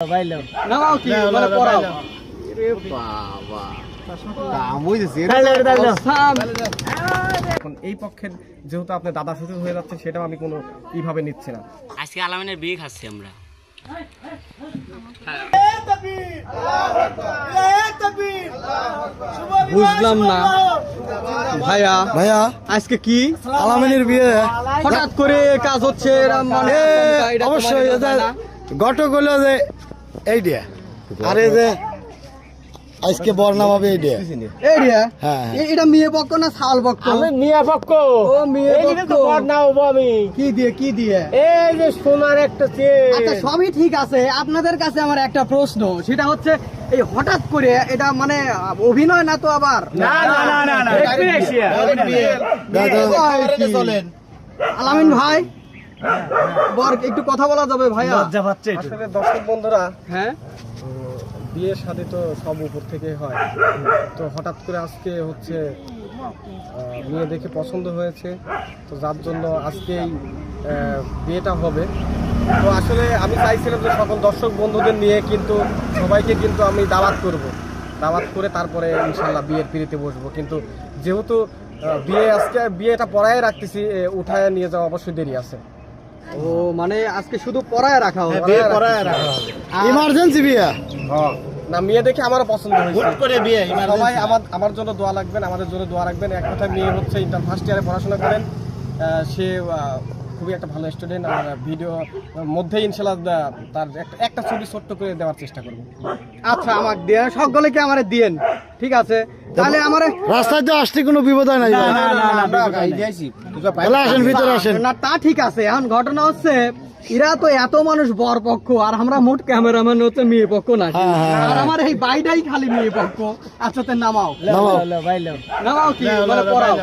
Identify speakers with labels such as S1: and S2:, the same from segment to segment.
S1: এই পক্ষের যেহেতু আপনার দাদা শ্বশুর হয়ে যাচ্ছে সেটাও আমি কোনো কিভাবে নিচ্ছি না।
S2: আজকে আলামিনের বিয়ে খাচ্ছি আমরা।
S3: বুঝলাম না ভাইয়া ভাইয়া আজকে কি আলামিনের বিয়ে হঠাৎ করে কাজ হচ্ছে অবশ্যই ঘটক হলো যে এইটা আরে যে আজকে বর্ণাম হবে এইটা হ্যাঁ এটা মেয়ে পক্ষ না ছাল পক্ষ
S1: মেয়ে পক্ষ
S3: ও মেয়ে পক্ষ
S1: বর্ণা হবো আমি
S3: কি দিয়ে
S1: এই যে সোনার একটা চেন।
S3: আচ্ছা সবই ঠিক আছে, আপনাদের কাছে আমার একটা প্রশ্ন, সেটা হচ্ছে এই হঠাৎ করে এটা মানে অভিনয় না তো আবার
S1: না না না না না
S3: চলেন আলামিন ভাই বর একটু কথা বলা যাবে ভাইয়া?
S1: লজ্জা পাচ্ছে আসলে দর্শক বন্ধুরা,
S3: হ্যাঁ
S1: বিয়ের সাথে তো সব উপর থেকে হয়, তো হঠাৎ করে আজকে হচ্ছে মেয়ে দেখে পছন্দ হয়েছে, তো যার জন্য আজকেই বিয়েটা হবে। তো আসলে আমি চাইছিলাম যে সকল দর্শক বন্ধুদের নিয়ে কিন্তু সবাইকে কিন্তু আমি দাওয়াত করে তারপরে ইনশাল্লাহ বিয়ের পিড়িতে বসবো, কিন্তু যেহেতু আজকে বিয়েটা পড়ায় রাখতেছি, উঠায় নিয়ে যাওয়া অবশ্যই দেরি আছে।
S3: ও মানে আজকে শুধু পড়ায় রাখা হবে,
S1: ইমার্জেন্সি বিয়ে না, মেয়ে দেখে আমারও পছন্দ হয়েছে করে বিয়ে। সবাই আমার জন্য দোয়া রাখবেন, আমাদের জন্য দোয়া রাখবেন। এক কথা, মেয়ে হচ্ছে ইন্টার ফার্স্ট ইয়ারে পড়াশোনা করেন, সে খুবই একটা ভালো স্টুডেন্ট, আর ভিডিও মধ্যে ইনশাল্লাহ তার একটা ছবি ছোট্ট করে দেওয়ার চেষ্টা করবো।
S3: আচ্ছা আমাকে দিয়ে সকলকে আমারে দিয়েন, ঠিক আছে? তাহলে আমার
S4: রাস্তায় তো আসতে কোনো বিপদ হয় না, আসেন ভিতরে আসেন।
S3: না তা ঠিক আছে, এখন ঘটনা হচ্ছে এরা তো এত মানুষ বর পক্ষ আর আমরা মোট ক্যামেরাম্যান হচ্ছে মেয়ে পক্ষ না, আর আমার এই বাইটাই খালি মেয়ে পক্ষ। আচ্ছা তো নামাও কি মানে পড়াও।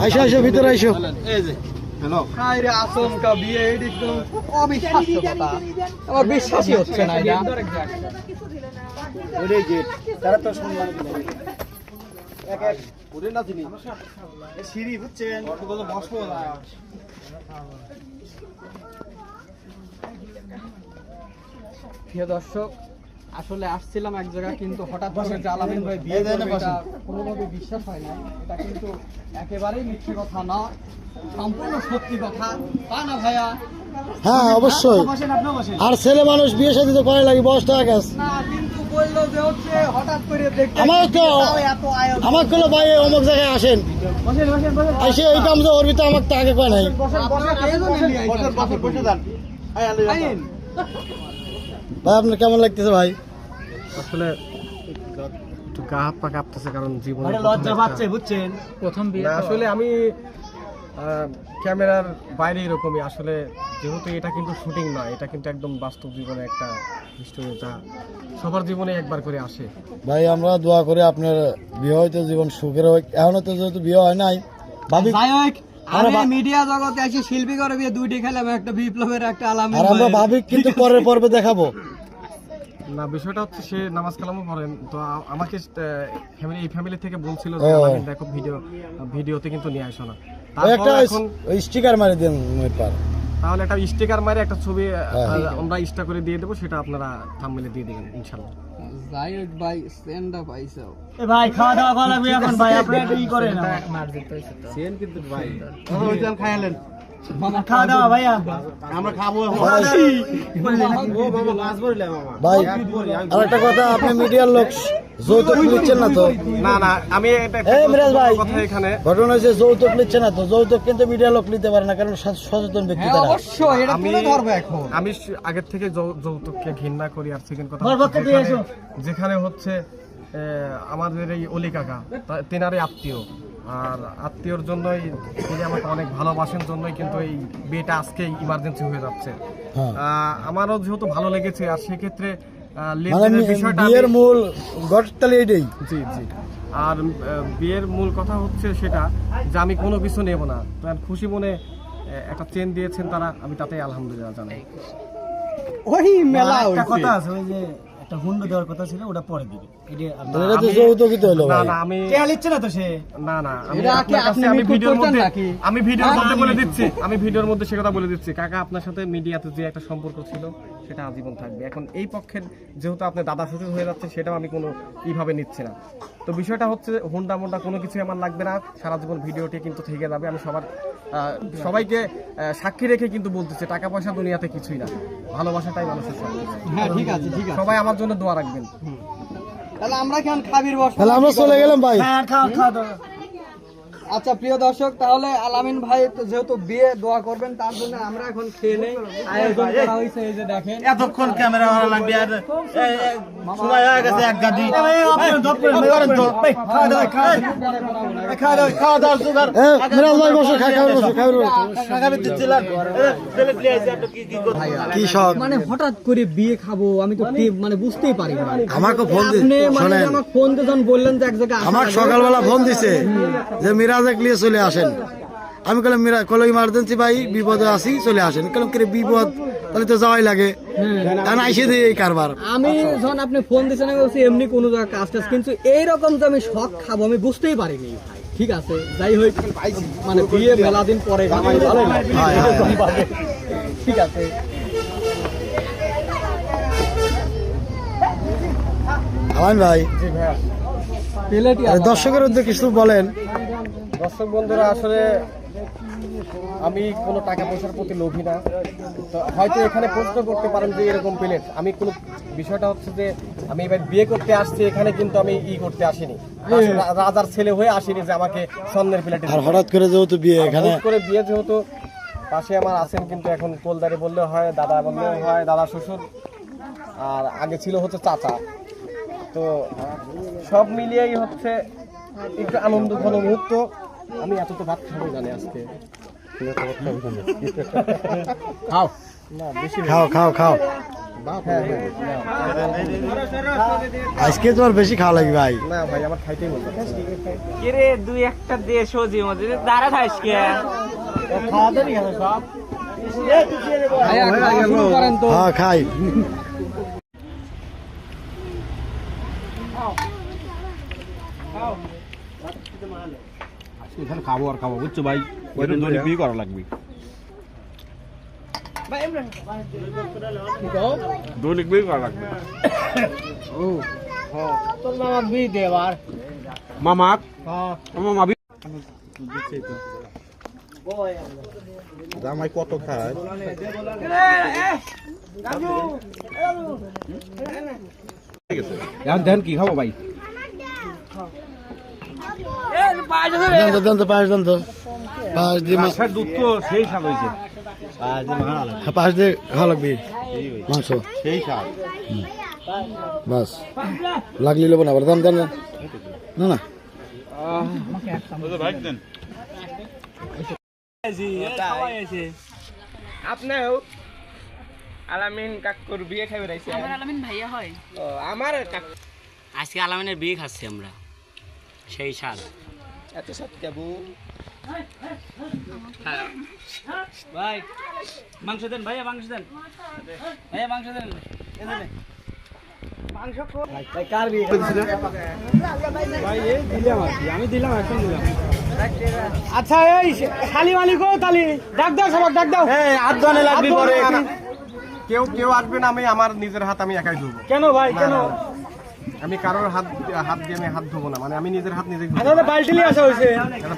S4: আইসো ভিতরে আইসো।
S3: আচমকা বিয়ে, একদম অবিশ্বাস্য কথা, আমার বিশ্বাসই হচ্ছে না। প্রিয় দর্শক, আসলে আসছিলাম এক জায়গায়, কিন্তু হঠাৎ করে যে আলামিন ভাই বিয়ে করবে এটা কোনোভাবে বিশ্বাস হয় না। এটা কিন্তু একেবারেই মিথ্যে কথা না, সম্পূর্ণ সত্যি কথা, তা না ভাইয়া?
S4: হ্যাঁ অবশ্যই, আর ছেলে মানুষ বিয়ে সাথে তো করে লাগে, বয়সটা হয়ে গেছে।
S3: না কিন্তু বললো যে হচ্ছে হঠাৎ করে দেখতে
S4: আমার কোনো ভাই অমুক জায়গায় আসেন, এসে এই কাম তো ওর ভিতরে আমার তো আগে কয় নাই। ভাই আপনার কেমন লাগতেছে ভাই?
S1: আসলে একটু গা হাত পা কাঁপতেছে, কারণ জীবনে
S3: লজ্জা পাচ্ছে বুঝছেন, প্রথম বিয়ে।
S1: আসলে আমি ক্যামেরার বাইরে এরকমই, আসলে যেহেতু এটা কিন্তু শুটিং নয়, এটা কিন্তু একদম বাস্তব জীবনে একটা হিস্টোরি, যা সবার জীবনে একবার করে আসে।
S4: ভাই আমরা দোয়া করি আপনার বিয়ে হয়তো জীবন সুখের হোক। এখনো তো যেহেতু বিয়ে হয় নাই, ভাবি
S3: আমি মিডিয়া জগতে আসি শিল্পী করে বিয়ে দুইটি খেলাম, একটা বিপ্লবের একটা আলামিন,
S4: আর আমরা ভাবি কিন্তু পরের পর্বে দেখাবো
S1: না। বিষয়টা হচ্ছে সে নামাজ কালামও পড়েন, তো আমাকে এই ফ্যামিলি থেকে বলছিল যে আলামিন দেখো ভিডিওতে কিন্তু নিয়ে আসো না,
S4: একটা স্টিকার মারি দেন
S1: তাহলে একটা স্টিকার মারে একটা ছবি আমরা ইনস্টা করে দিয়ে দেবো, সেটা আপনারা থাম্বনেলে দিয়ে দিবেন ইনশাআল্লাহ।
S3: যাই হোক ভাই, সেন্ড আপ আইসো
S4: ভাই, খাওয়া দাওয়া করা লাগবে এখন ভাই, আপনি একটু ই করেন।
S1: সেন কিন্তু ভাই
S4: ওইটাল খাইলেন মামা, খাওয়া দাওয়া ভাইয়া আমরা খাবো ভাই। আরেকটা কথা, আপনি মিডিয়ার লোক, যৌতুক নিচ্ছেন না তো?
S1: না না, আমি
S4: মিরাজ ভাই
S1: এখানে
S4: ঘটনা হচ্ছে যৌতুক নিচ্ছে না তো? যৌতুক কিন্তু মিডিয়ার লোক নিতে পারে না, কারণ সচেতন ব্যক্তি তারা।
S3: অবশ্যই এটা তুলে ধরবে এখন।
S1: আমি আগের থেকে যৌতুককে ঘৃণা করি, আর সেকেন্ড কথা যেখানে হচ্ছে আমাদের এই অলি কাকা তেনারই আত্মীয়, আর আত্মীয়র জন্যই তিনি আমাকে অনেক ভালোবাসেন জন্যই কিন্তু এই বিয়েটা আজকে ইমার্জেন্সি হয়ে যাচ্ছে। আমারও যেহেতু ভালো লেগেছে, আর সেক্ষেত্রে
S4: বিয়ের মূল ঘটনাটা এটাই।
S1: জি জি, আর বিয়ের মূল কথা হচ্ছে সেটা যে আমি কোনো কিছু নেব না, খুশি মনে একটা চেন দিয়েছেন তারা, আমি তাতেই আলহামদুলিল্লাহ জানাই।
S3: ওই মেলা
S4: একটা কথা আছে, ওই যে একটা হুন্ডা দেওয়ার কথা ছিল, ওটা পরে দিবে।
S3: এটা তো যৌতুকই তো হলো
S1: না
S3: ভাই।
S1: না আমি
S4: টেয়া লিচ্ছে না তো সে।
S1: না না
S3: এটা কি আপনি ভিডিওর মধ্যে নাকি?
S1: আমি ভিডিওর মধ্যে বলে দিচ্ছি, আমি ভিডিওর মধ্যে সে কথা বলে দিচ্ছি। কাকা আপনার সাথে মিডিয়াতে যে একটা সম্পর্ক ছিল সেটা আজীবন থাকবে। এখন এই পক্ষের যেহেতু আপনি দাদা শ্বশুর হয়ে যাচ্ছে, সেটাও আমি কোনো কিভাবে নিচ্ছি না। তো বিষয়টা হচ্ছে হুন্ডা মুন্ডা কোনো কিছু আমার লাগবে না, সারা জীবন ভিডিওটি কিন্তু থেকে যাবে। আমি সবাইকে সাক্ষী রেখে কিন্তু বলতেছি, টাকা পয়সা দুনিয়াতে কিছুই না, ভালোবাসাটাই মানুষের সব।
S3: হ্যাঁ ঠিক আছে ঠিক আছে।
S1: সবাই আমার জন্য দোয়া রাখবেন।
S3: তাহলে আমরা কেমন খাবির বস?
S4: তাহলে আমরা চলে গেলাম ভাই।
S3: আচ্ছা প্রিয় দর্শক, তাহলে আলামিন ভাই তো যেহেতু বিয়ে দোয়া করবেন, তার জন্য আমরা এখন খেয়ে নেই। আয়োজন করা হয়েছে, এই যে দেখেন
S4: এতক্ষণ ক্যামেরা ভালো লাগবে আর সময় হয়ে গেছে এক গাদি। কি শখ?
S3: মানে হঠাৎ করে বিয়ে খাবো, আমি তো মানে বুঝতেই পারি না।
S4: আমাকে ফোন
S3: আপনি মানে আমাকে ফোন দিয়ে যখন বললেন যে এক জায়গায়
S4: আমার সকালবেলা ফোন দিছে যে মিরাজে নিয়ে চলে আসেন। আমি বললাম কল ইমার্জেন্সি ভাই, বিপদে আছি, চলে আসেন। কেন কি বিপদ, তাহলে তো যাওয়াই লাগে, কারণ আইসে দিয়ে এই কারবার।
S3: আমি যখন আপনি ফোন দিয়েছেন আমি বলছি এমনি কোনো জায়গায় কাজ টাজ, কিন্তু এইরকম যে আমি শখ খাবো আমি বুঝতেই পারিনি ভাই। ঠিক আছে, যাই হোক, মানে বিয়ে মেলা দিন পরে ঠিক আছে।
S4: আলামিন ভাই,
S1: জি ভাইয়া।
S4: দর্শকের উদ্দেশ্যে কিছু বলেন।
S1: দর্শক বন্ধুরা, আসলে আমি কোনো টাকা পয়সার প্রতি লোভী না। তো হয়তো এখানে প্রশ্ন করতে পারেন যে এরকম প্লেট, আমি কোনো বিষয়টা হচ্ছে যে আমি এবার বিয়ে করতে আসছি, এখানে কিন্তু আমি করতে আসিনি, রাজার ছেলে হয়ে আসিনি যে আমাকে স্বর্ণের প্লেটে।
S4: আর হঠাৎ করে যেহেতু বিয়ে, এখানে
S1: করে বিয়ে যেহেতু পাশে আমার আছেন, কিন্তু এখন কোলদারি বললেও হয়, দাদা বললেও হয়, দাদা শ্বশুর, আর আগে ছিল হচ্ছে চাচা। তো সব মিলিয়েই হচ্ছে একটু আনন্দ ঘন মুহূর্ত। আমি এত তো ভাত খাবো জানি আজকে। খাও না, বেশি
S4: খাও খাও খাও,
S1: হ্যাঁ,
S4: আজকে তো আর বেশি খাওয়া লাগবে ভাই।
S1: না ভাই, আমার খাইতেই মতো।
S2: কিরে দুই একটা দিয়ে সজি মধ্যে দাঁড়া থাইস কে?
S1: খাওয়া দাবি গেছে সব।
S3: শুরু করেন তো।
S4: হ্যাঁ খাই।
S5: এখানে খাবো আর খাবো, বুঝছো ভাই? কয়দিন ধরে বিয়ে করা লাগবে, দৈনিক বিয়ে করা লাগবে।
S1: তোর মামা বিয়ে দে এবার।
S5: মামাক আমার মাবি জামাই কত খায়? এখন দেন কি খাবো ভাই?
S4: দেন তো পাঁচ, দেন তো পাঁচ দিয়ে
S5: মাছের দুধ তো সেই স্বাদ হয়েছে,
S4: পাঁচ দিয়ে খাওয়া লাগবে মাংস,
S5: সেই স্বাদ।
S4: বাস লাগলি নেবো না, আবার দেন দেন না না।
S5: ভাই দেন
S2: আপনিও আলামিন কাকুর বিয়ে খাবে রাইছে।
S6: আমার আলামিন ভাইয়া হয়।
S2: ও আমার আজকে আলামিনের বিয়ে খাচ্ছি আমরা, সেই স্বাদ। এত স্বাদ কেবু ভাই। মাংস দেন ভাইয়া, মাংস দেন ভাইয়া, মাংস দেন।
S3: আমি দিলাম, এখন দিলাম।
S4: আচ্ছা এই খালি মালিক তালি ডাক দাও, সবাই ডাক দাও। হাত ধরে লাগবে পরে।
S1: কেউ কেউ আসবে না, আমি আমার নিজের হাত আমি একাই ধুবো।
S4: কেন ভাই কেন?
S1: আমি কারোর হাত দিয়ে আমি হাত ধোবো না, মানে আমি নিজের হাত নিজেই ধুবো।
S4: আচ্ছা বালতি নিয়ে আসা হয়েছে।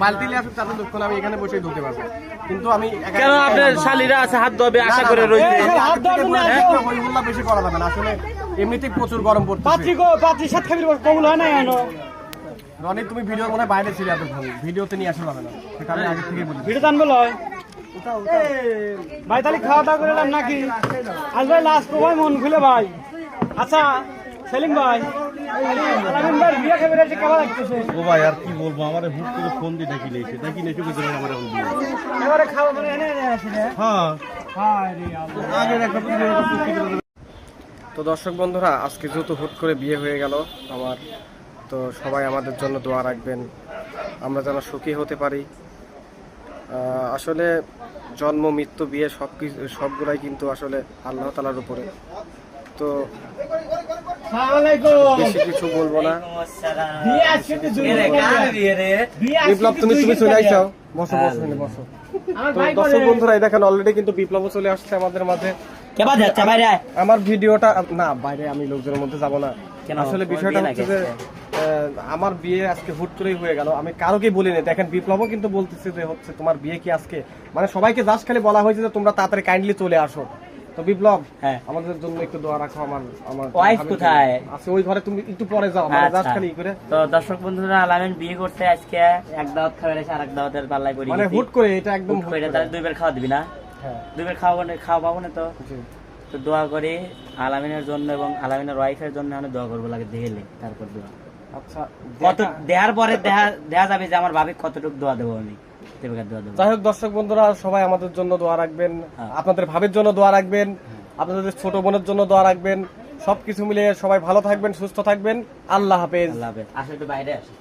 S1: বালতি নিয়ে আসুক, তাদের দুঃখ না, আমি এখানে বসেই ধুতে পারবো। কিন্তু আমি
S2: কেন আপনার শালীরা আছে হাত ধোবে আশা করে রয়েছে?
S4: হাত ধরে নিয়ে আসো।
S1: হইহুল্লা বেশি করা যাবে না, আসলে এমনিতেই প্রচুর গরম পড়ছে।
S4: পাত্রী গো, পাত্রী সাত খাবির কবুল হয় না এখনো।
S1: রনি, তুমি ভিডিওর মনে হয় বাইরে ছিলে এতক্ষণ, ভিডিওতে নিয়ে আসা যাবে না, সেটা আমি আগে থেকে বলি।
S4: ভিডিও টানবো লয় ভাই, তাহলে খাওয়া দাওয়া করে এলাম নাকি? আজ ভাই লাস্ট ভাই, মন খুলে ভাই। আচ্ছা সেলিম ভাই, আলামিন ভাই বিয়ে খাবে রেছে, কেমন লাগতেছে?
S5: ও ভাই আর কি বলবো, আমার হুট করে ফোন দিয়ে ডাকি নিয়েছে বুঝতে পারি আমার এখন বিয়ে।
S4: এবারে খাওয়া মানে এনে এনে আসি রে।
S5: হ্যাঁ
S4: হায় রে আল্লাহ।
S5: আগের একটা
S1: তো দর্শক বন্ধুরা, আজকে যেহেতু হুট করে বিয়ে হয়ে গেল আমার, তো সবাই আমাদের জন্য দোয়া রাখবেন, আমরা যেন সুখী হতে পারি। আসলে জন্ম মৃত্যু বিয়ে সবগুলাই কিন্তু আসলে আল্লাহ তাআলার উপরে। তো বেশি কিছু বলবো না। বিপ্লব তুমি চলে আইসাও, বসো বসো এখানে বসো। তো দর্শক বন্ধুরা এই দেখেন অলরেডি কিন্তু বিপ্লবও চলে আসছে আমাদের মাঝে।
S2: কেবা যাচ্ছে বাইরে?
S1: আমার ভিডিওটা না, বাইরে আমি লোকজনের মধ্যে যাব না। আসলে বিষয়টা হচ্ছে যে আমার বিয়ে আজকে হুট করেই হয়ে গেল, আমি কারোকে বলিনি। দেখেন বিপ্লবও কিন্তু বলতেছে যে হচ্ছে তোমার বিয়ে কি আজকে, মানে সবাইকে জাস্ট খালি বলা হয়েছে যে তোমরা তাড়াতাড়ি কাইন্ডলি চলে আসো। তো বিপ্লব
S2: হ্যাঁ।
S1: আমাদের জন্য একটু দোয়া রাখো। আমার
S2: ওয়াইফ কোথায়
S1: আছে? ওই ঘরে, তুমি একটু পরে যাও, মানে জাস্ট খালি ই করে।
S2: তো দর্শক বন্ধুরা, আলামিন বিয়ে করতে আজকে এক দাওয়াত খাওয়া এসে আরেক দাওয়াতের পাল্লায় পড়ে
S1: মানে
S2: গেছি।
S1: হুট করে, এটা একদম
S2: হুট করে। তাহলে 2 বের খাওয়া দিবি না?
S1: হ্যাঁ
S2: 2 বের খাওয়া পাবো না তো।
S1: জি।
S2: তো দোয়া করি আলামিনের জন্য এবং আলামিনের ওয়াইফের জন্য আমি দোয়া করবো লাগে দেখলে, তারপর দোয়া
S1: আচ্ছা
S2: কত দেওয়ার পরে দেখা যাবে যে আমার ভাবি কতটুকু দোয়া দেবো আমি, দেবকার দোয়া দেবো।
S1: যাই হোক দর্শক বন্ধুরা, সবাই আমাদের জন্য দোয়া রাখবেন, আপনাদের ভাবের জন্য দোয়া রাখবেন, আপনাদের ছোট বোনের জন্য দোয়া রাখবেন। সবকিছু মিলিয়ে সবাই ভালো থাকবেন, সুস্থ থাকবেন। আল্লাহ হাফেজ।
S2: আল্লাহ হাফেজ। আসলে একটু বাইরে আসে।